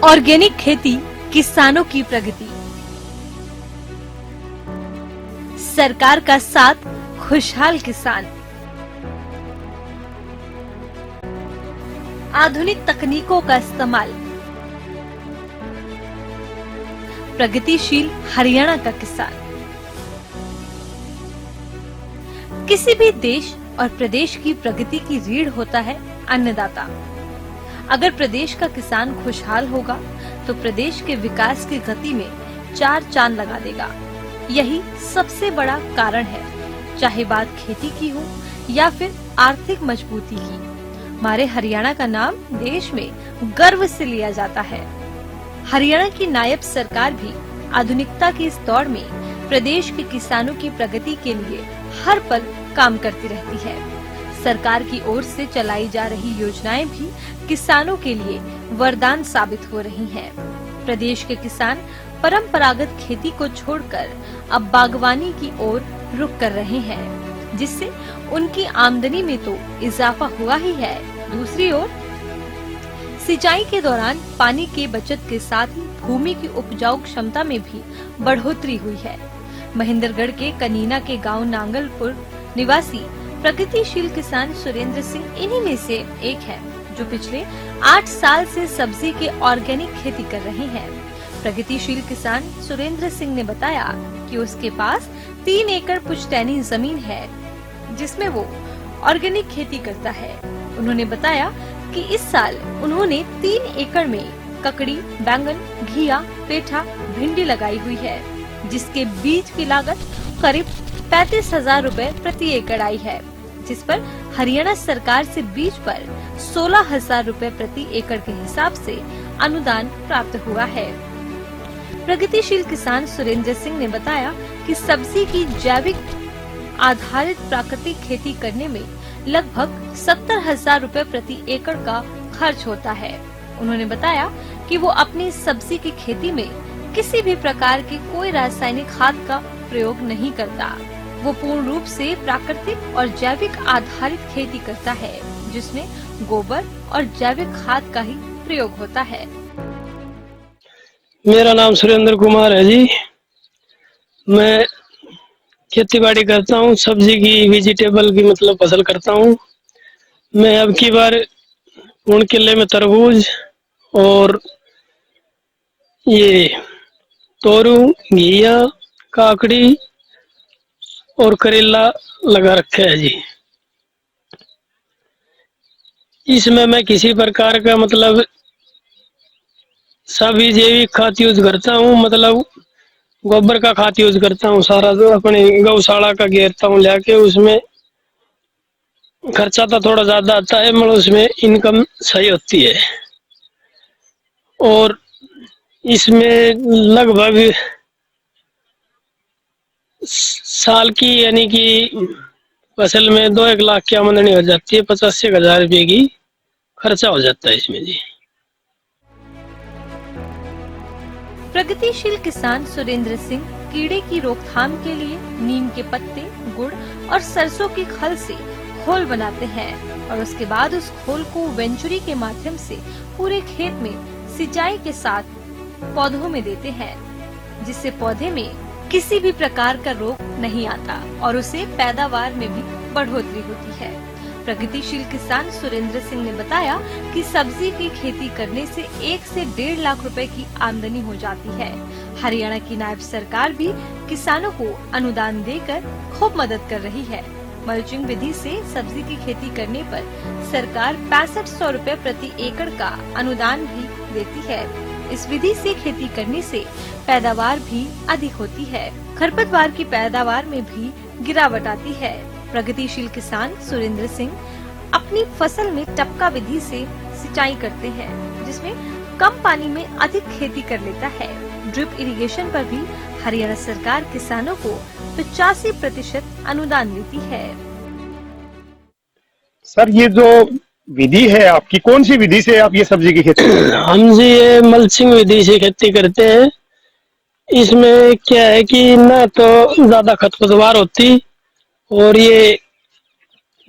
Organic खेती किसानों की प्रगति। सरकार का साथ, खुशहाल किसान। आधुनिक तकनीकों का इस्तेमाल। प्रगतिशील हरियाणा का किसान। किसी भी देश और प्रदेश की प्रगति की रीढ़ होता है अन्नदाता। अगर प्रदेश का किसान खुशहाल होगा तो प्रदेश के विकास की गति में चार चांद लगा देगा। यही सबसे बड़ा कारण है, चाहे बात खेती की हो या फिर आर्थिक मजबूती की। हमारे हरियाणा का नाम देश में गर्व से लिया जाता है। हरियाणा की नायब सरकार भी आधुनिकता की इस दौड़ में प्रदेश के किसानों की प्रगति के लिए हर पल काम करती रहती है। सरकार की ओर से चलाई जा रही योजनाएं भी किसानों के लिए वरदान साबित हो रही हैं। प्रदेश के किसान परंपरागत खेती को छोड़कर अब बागवानी की ओर रुख कर रहे हैं, जिससे उनकी आमदनी में तो इजाफा हुआ ही है। दूसरी ओर सिंचाई के दौरान पानी के बचत के साथ ही भूमि की उपजाऊ क्षमता में भी बढ़ोतरी हुई है। महेंद्रगढ़ के कनीना के गांव नांगलपुर निवासी प्रगतिशील किसान सुरेंद्र सिंह इन्हीं में से एक है, जो पिछले 8 साल से सब्जी के ऑर्गेनिक खेती कर रहे हैं। प्रगतिशील किसान सुरेंद्र सिंह ने बताया कि उसके पास 3 एकड़ पुश्तैनी जमीन है, जिसमें वो ऑर्गेनिक खेती करता है। उन्होंने बताया कि इस साल उन्होंने 3 एकड़ में ककड़ी, बैंगन, घिया, पेठा, भिंडी लगाई हुई है, जिसके बीज की लागत करीब 35,000 रुपए प्रति एकड़ आई है, जिस पर हरियाणा सरकार से बीज पर 16,000 रुपए प्रति एकड़ के हिसाब से अनुदान प्राप्त हुआ है। प्रगतिशील किसान सुरेंद्र सिंह ने बताया कि सब्जी की जैविक आधारित प्राकृतिक खेती करने में लगभग 70,000 रुपए प्रति एकड़ का खर्च होता है। उन्होंने बताया कि वो अपनी सब्जी की खेती में किसी भी प्रकार के कोई रासायनिक खाद का प्रयोग नहीं करता। वो पूर्ण रूप से प्राकृतिक और जैविक आधारित खेती करता है, जिसमें गोबर और जैविक खाद का ही प्रयोग होता है। मेरा नाम सुरेंद्र कुमार है जी। मैं खेती बाड़ी करता हूँ, सब्जी की, वेजिटेबल की मतलब फसल करता हूँ। मैं अब की बार पूर्ण किले में तरबूज और ये तोरू, घिया, काकड़ी और करेला लगा रखा है जी। इसमें मैं किसी प्रकार का मतलब सभी जैविक खाद यूज करता हूँ, मतलब गोबर का खाद यूज करता हूँ सारा, जो अपने गौशाला का घेरता हूँ लाके। उसमें खर्चा तो थोड़ा ज्यादा आता है, मगर उसमें इनकम सही होती है। और इसमें लगभग साल की यानी कि फसल में 2-1 लाख की आमदनी हो जाती है। 85,000 रुपये की खर्चा हो जाता है इसमें जी। प्रगतिशील किसान सुरेंद्र सिंह कीड़े की रोकथाम के लिए नीम के पत्ते, गुड़ और सरसों की खल से खोल बनाते हैं और उसके बाद उस खोल को वेंचुरी के माध्यम से पूरे खेत में सिंचाई के साथ पौधों में देते हैं, जिससे पौधे में किसी भी प्रकार का रोग नहीं आता और उसे पैदावार में भी बढ़ोतरी होती है। प्रगतिशील किसान सुरेंद्र सिंह ने बताया कि सब्जी की खेती करने से 1 से 1.5 लाख रुपए की आमदनी हो जाती है। हरियाणा की नायब सरकार भी किसानों को अनुदान देकर खूब मदद कर रही है। मल्चिंग विधि से सब्जी की खेती करने पर सरकार 6500 रुपए प्रति एकड़ का अनुदान भी देती है। इस विधि से खेती करने से पैदावार भी अधिक होती है। खरपतवार की पैदावार में भी गिरावट आती है। प्रगतिशील किसान सुरेंद्र सिंह अपनी फसल में टपका विधि से सिंचाई करते हैं, जिसमें कम पानी में अधिक खेती कर लेता है। ड्रिप इरिगेशन पर भी हरियाणा सरकार किसानों को 85% अनुदान देती है। सर, ये जो विधि है आपकी, कौन सी विधि से आप ये सब्जी की खेती करते हैं? हम जी ये मल्चिंग विधि से खेती करते हैं। इसमें क्या है कि ना तो ज्यादा खरपतवार होती, और ये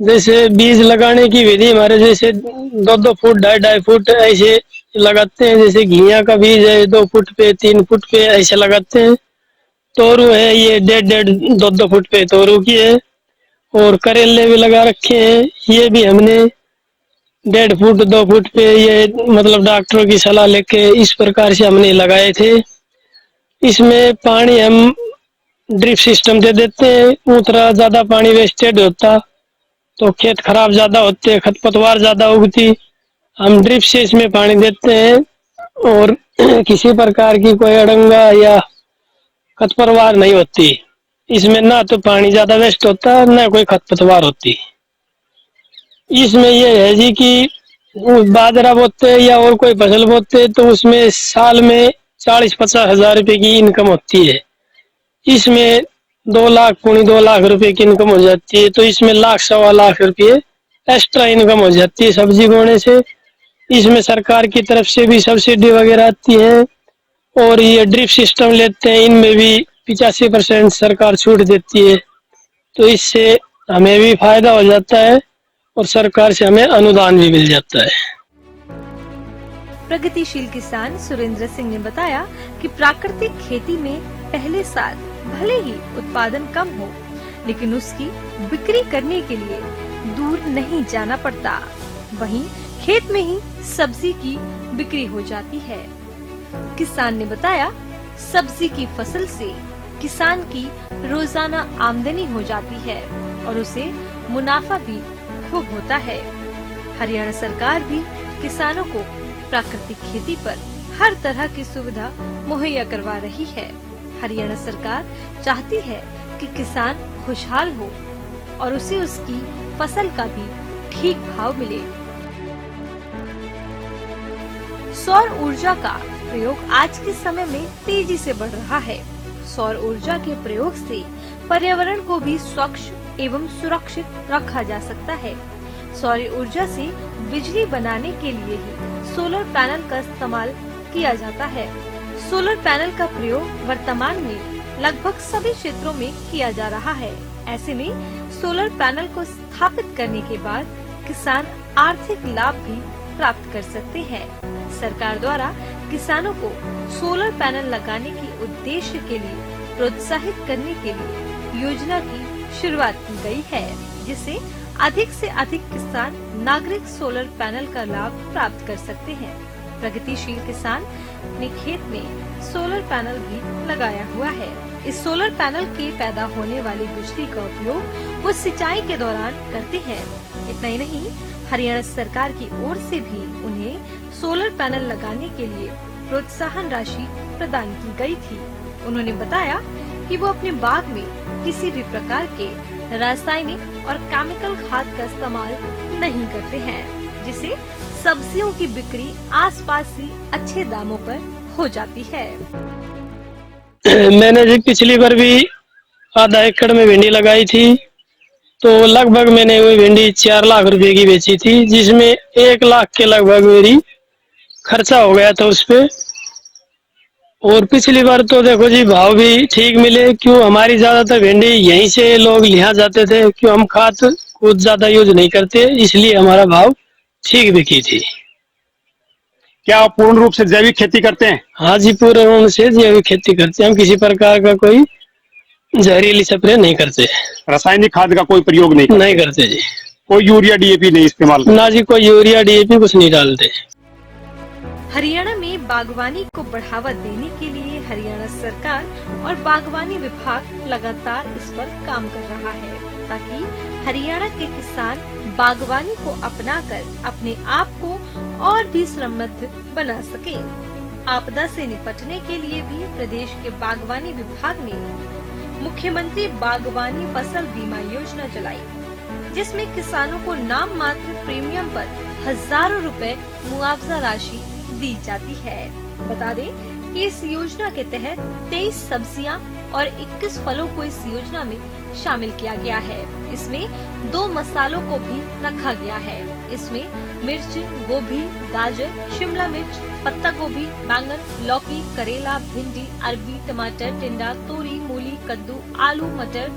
जैसे बीज लगाने की विधि हमारे जैसे 2-2 फुट 2.5-2.5 फुट ऐसे लगाते हैं, जैसे घिया का बीज है 2 फुट पे 3 फुट पे ऐसे लगाते हैं। तोरू है ये 1.5 2 फुट पे तोरू की है। और करेले भी लगा रखे हैं, ये भी हमने 1.5 फुट 2 फुट पे ये मतलब डॉक्टरों की सलाह लेके इस प्रकार से हमने लगाए थे। इसमें पानी हम ड्रिप सिस्टम दे देते हैं, उतना ज्यादा पानी वेस्टेड होता तो खेत खराब ज्यादा होते, खरपतवार ज्यादा उगती। हम ड्रिप से इसमें पानी देते हैं और किसी प्रकार की कोई अड़ंगा या खरपतवार नहीं होती इसमें, ना तो पानी ज्यादा वेस्ट होता ना कोई खरपतवार होती। इसमें ये है जी कि बाजरा बोते या और कोई फसल बोते तो उसमें साल में 40-50 हजार रुपए की इनकम होती है। इसमें 2 लाख 2 लाख रुपए की इनकम हो जाती है, तो इसमें लाख 1.25 लाख रुपए एक्स्ट्रा इनकम हो जाती है सब्जी बोने से। इसमें सरकार की तरफ से भी सब्सिडी वगैरह आती है और ये ड्रिप सिस्टम लेते हैं, इनमें भी 85% सरकार छूट देती है, तो इससे हमें भी फायदा हो जाता है और सरकार से हमें अनुदान भी मिल जाता है। प्रगतिशील किसान सुरेंद्र सिंह ने बताया कि प्राकृतिक खेती में पहले साल भले ही उत्पादन कम हो, लेकिन उसकी बिक्री करने के लिए दूर नहीं जाना पड़ता। वहीं खेत में ही सब्जी की बिक्री हो जाती है। किसान ने बताया, सब्जी की फसल से किसान की रोजाना आमदनी हो जाती है और उसे मुनाफा भी खूब होता है। हरियाणा सरकार भी किसानों को प्राकृतिक खेती पर हर तरह की सुविधा मुहैया करवा रही है। हरियाणा सरकार चाहती है कि किसान खुशहाल हो और उसे उसकी फसल का भी ठीक भाव मिले। सौर ऊर्जा का प्रयोग आज के समय में तेजी से बढ़ रहा है। सौर ऊर्जा के प्रयोग से पर्यावरण को भी स्वच्छ एवं सुरक्षित रखा जा सकता है। सौर ऊर्जा से बिजली बनाने के लिए ही सोलर पैनल का इस्तेमाल किया जाता है। सोलर पैनल का प्रयोग वर्तमान में लगभग सभी क्षेत्रों में किया जा रहा है। ऐसे में सोलर पैनल को स्थापित करने के बाद किसान आर्थिक लाभ भी प्राप्त कर सकते हैं। सरकार द्वारा किसानों को सोलर पैनल लगाने के उद्देश्य के लिए प्रोत्साहित करने के लिए योजना की शुरुआत की गई है, जिससे अधिक से अधिक किसान नागरिक सोलर पैनल का लाभ प्राप्त कर सकते हैं। प्रगतिशील किसान ने खेत में सोलर पैनल भी लगाया हुआ है। इस सोलर पैनल के पैदा होने वाली बिजली का उपयोग वो सिंचाई के दौरान करते हैं। इतना ही नहीं, हरियाणा सरकार की ओर से भी उन्हें सोलर पैनल लगाने के लिए प्रोत्साहन राशि प्रदान की गई थी। उन्होंने बताया कि वो अपने बाग में किसी भी प्रकार के रासायनिक और केमिकल खाद का इस्तेमाल नहीं करते हैं, जिससे सब्जियों की बिक्री आसपास ही अच्छे दामों पर हो जाती है। मैंने जी पिछली बार भी आधा एकड़ में भिंडी लगाई थी, तो लगभग मैंने वो भिंडी 4 लाख रुपए की बेची थी, जिसमें 1 लाख के लगभग मेरी खर्चा हो गया था उस पे। और पिछली बार तो देखो जी भाव भी ठीक मिले, क्यों हमारी ज्यादातर भिंडी यहीं से लोग लिया जाते थे, क्यों हम खाद कुछ ज्यादा यूज नहीं करते, इसलिए हमारा भाव ठीक बिकी थी। क्या आप पूर्ण रूप से जैविक खेती करते हैं? हाँ जी, पूरे रूप से जैविक खेती करते हैं। हम किसी प्रकार का कोई जहरीली स्प्रे नहीं करते, रासायनिक खाद का कोई प्रयोग नहीं करते जी। कोई यूरिया डीएपी नहीं इस्तेमाल करते? ना जी, कोई यूरिया डीएपी कुछ नहीं डालते। हरियाणा में बागवानी को बढ़ावा देने के लिए हरियाणा सरकार और बागवानी विभाग लगातार इस पर काम कर रहा है, ताकि हरियाणा के किसान बागवानी को अपनाकर अपने आप को और भी समृद्ध बना सके। आपदा से निपटने के लिए भी प्रदेश के बागवानी विभाग ने मुख्यमंत्री बागवानी फसल बीमा योजना चलाई, जिसमें किसानों को नाम मात्र प्रीमियम पर हजारों रुपए मुआवजा राशि दी जाती है। बता दें कि इस योजना के तहत 23 सब्जियां और 21 फलों को इस योजना में शामिल किया गया है। इसमें 2 मसालों को भी रखा गया है। इसमें मिर्च, गोभी, गाजर, शिमला मिर्च, पत्ता गोभी, बैंगन, लौकी, करेला, भिंडी, अरबी, टमाटर, टिंडा, तोरी, मूली, कद्दू, आलू, मटर,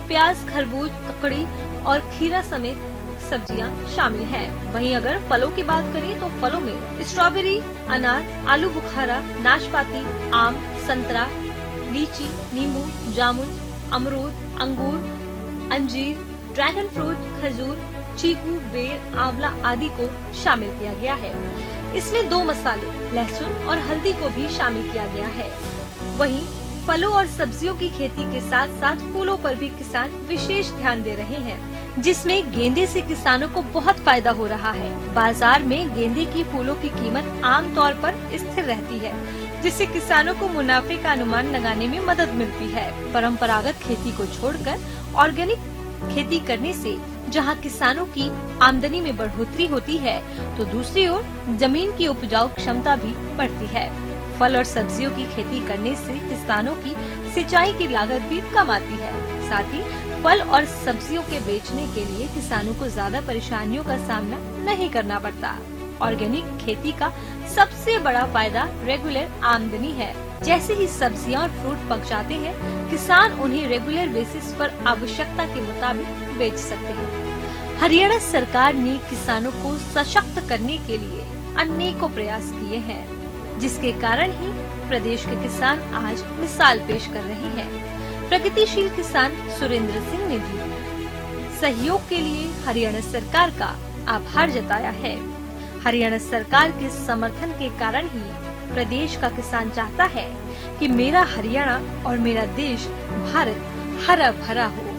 प्याज, खरबूज, ककड़ी और खीरा समेत सब्जियां शामिल हैं। वहीं अगर फलों की बात करें तो फलों में स्ट्रॉबेरी, अनार, आलू बुखारा, नाशपाती, आम, संतरा, लीची, नींबू, जामुन, अमरूद, अंगूर, अंजीर, ड्रैगन फ्रूट, खजूर, चीकू, बेर, आंवला आदि को शामिल किया गया है। इसमें 2 मसाले लहसुन और हल्दी को भी शामिल किया गया है। वहीं फलों और सब्जियों की खेती के साथ साथ फूलों पर भी किसान विशेष ध्यान दे रहे हैं, जिसमें गेंदे से किसानों को बहुत फायदा हो रहा है। बाजार में गेंदे की फूलों की कीमत आम तौर पर स्थिर रहती है, जिससे किसानों को मुनाफे का अनुमान लगाने में मदद मिलती है। परंपरागत खेती को छोड़कर ऑर्गेनिक खेती करने से जहां किसानों की आमदनी में बढ़ोतरी होती है, तो दूसरी ओर जमीन की उपजाऊ क्षमता भी बढ़ती है। फल और सब्जियों की खेती करने से किसानों की सिंचाई की लागत भी कम आती है। साथ ही फल और सब्जियों के बेचने के लिए किसानों को ज्यादा परेशानियों का सामना नहीं करना पड़ता। ऑर्गेनिक खेती का सबसे बड़ा फायदा रेगुलर आमदनी है। जैसे ही सब्जियां और फ्रूट पक जाते हैं, किसान उन्हें रेगुलर बेसिस पर आवश्यकता के मुताबिक बेच सकते हैं। हरियाणा सरकार ने किसानों को सशक्त करने के लिए अनेकों प्रयास किए हैं, जिसके कारण ही प्रदेश के किसान आज मिसाल पेश कर रहे हैं। प्रगतिशील किसान सुरेंद्र सिंह ने भी सहयोग के लिए हरियाणा सरकार का आभार जताया है। हरियाणा सरकार के समर्थन के कारण ही प्रदेश का किसान चाहता है कि मेरा हरियाणा और मेरा देश भारत हरा भरा हो।